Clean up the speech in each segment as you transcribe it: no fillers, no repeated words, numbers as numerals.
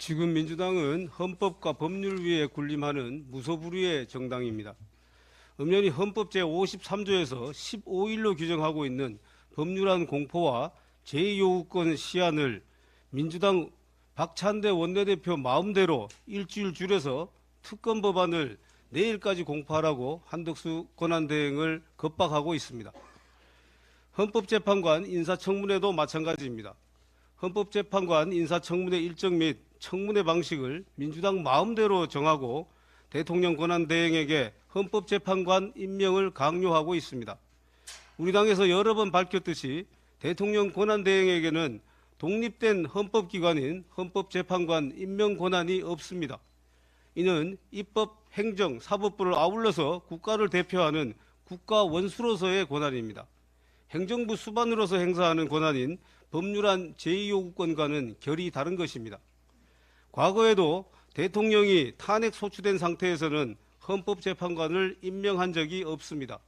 지금 민주당은 헌법과 법률 위에 군림하는 무소불위의 정당입니다. 엄연히 헌법 제53조에서 15일로 규정하고 있는 법률안 공포와 제2요구권 시한을 민주당 박찬대 원내대표 마음대로 일주일 줄여서 특검 법안을 내일까지 공포하라고 한덕수 권한대행을 겁박하고 있습니다. 헌법재판관 인사청문회도 마찬가지입니다. 헌법재판관 인사청문회 일정 및 청문회 방식을 민주당 마음대로 정하고 대통령 권한대행에게 헌법재판관 임명을 강요하고 있습니다. 우리 당에서 여러 번 밝혔듯이 대통령 권한대행에게는 독립된 헌법기관인 헌법재판관 임명 권한이 없습니다. 이는 입법, 행정, 사법부를 아울러서 국가를 대표하는 국가원수로서의 권한입니다. 행정부 수반으로서 행사하는 권한인 법률안 제2요구권과는 결이 다른 것입니다. 과거에도 대통령이 탄핵 소추된 상태에서는 헌법재판관을 임명한 적이 없습니다.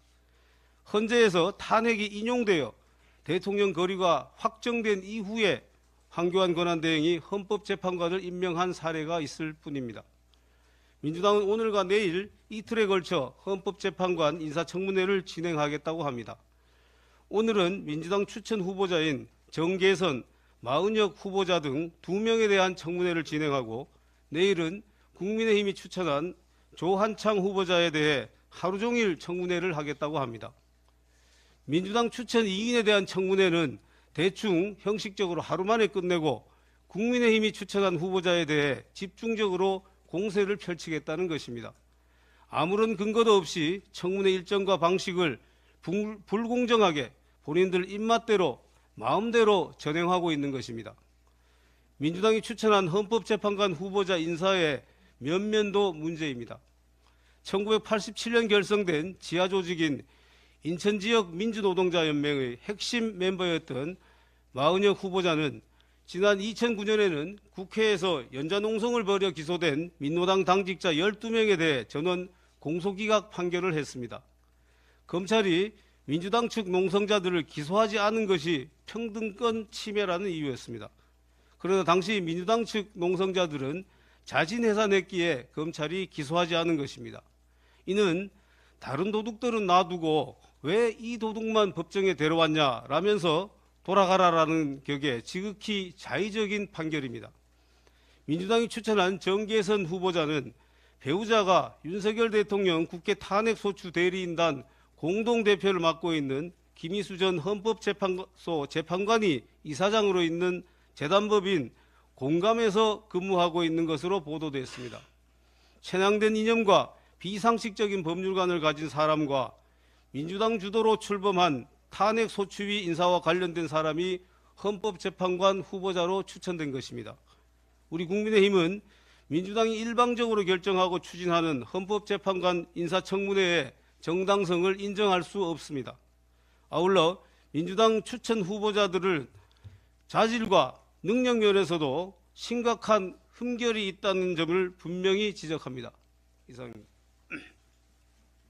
헌재에서 탄핵이 인용되어 대통령 거리가 확정된 이후에 황교안 권한대행이 헌법재판관을 임명한 사례가 있을 뿐입니다. 민주당은 오늘과 내일 이틀에 걸쳐 헌법재판관 인사청문회를 진행하겠다고 합니다. 오늘은 민주당 추천 후보자인 정계선, 마은혁 후보자 등 2명에 대한 청문회를 진행하고 내일은 국민의힘이 추천한 조한창 후보자에 대해 하루 종일 청문회를 하겠다고 합니다. 민주당 추천 2인에 대한 청문회는 대충 형식적으로 하루 만에 끝내고 국민의힘이 추천한 후보자에 대해 집중적으로 공세를 펼치겠다는 것입니다. 아무런 근거도 없이 청문회 일정과 방식을 불공정하게 본인들 입맛대로 마음대로 전행하고 있는 것입니다. 민주당이 추천한 헌법재판관 후보자 인사의 면면도 문제입니다. 1987년 결성된 지하조직인 인천지역 민주노동자연맹의 핵심 멤버였던 마은혁 후보자는 지난 2009년에는 국회에서 연좌농성을 벌여 기소된 민노당 당직자 12명에 대해 전원 공소기각 판결을 했습니다. 검찰이 민주당 측 농성자들을 기소하지 않은 것이 평등권 침해라는 이유였습니다. 그러나 당시 민주당 측 농성자들은 자진 해산했기에 검찰이 기소하지 않은 것입니다. 이는 다른 도둑들은 놔두고 왜 이 도둑만 법정에 데려왔냐라면서 돌아가라라는 격의 지극히 자의적인 판결입니다. 민주당이 추천한 정계선 후보자는 배우자가 윤석열 대통령 국회 탄핵소추 대리인단 공동대표를 맡고 있는 김희수 전 헌법재판소 재판관이 이사장으로 있는 재단법인 공감에서 근무하고 있는 것으로 보도됐습니다. 편향된 이념과 비상식적인 법률관을 가진 사람과 민주당 주도로 출범한 탄핵 소추위 인사와 관련된 사람이 헌법재판관 후보자로 추천된 것입니다. 우리 국민의힘은 민주당이 일방적으로 결정하고 추진하는 헌법재판관 인사청문회의 정당성을 인정할 수 없습니다. 아울러 민주당 추천 후보자들을 자질과 능력 면에서도 심각한 흠결이 있다는 점을 분명히 지적합니다. 이상입니다.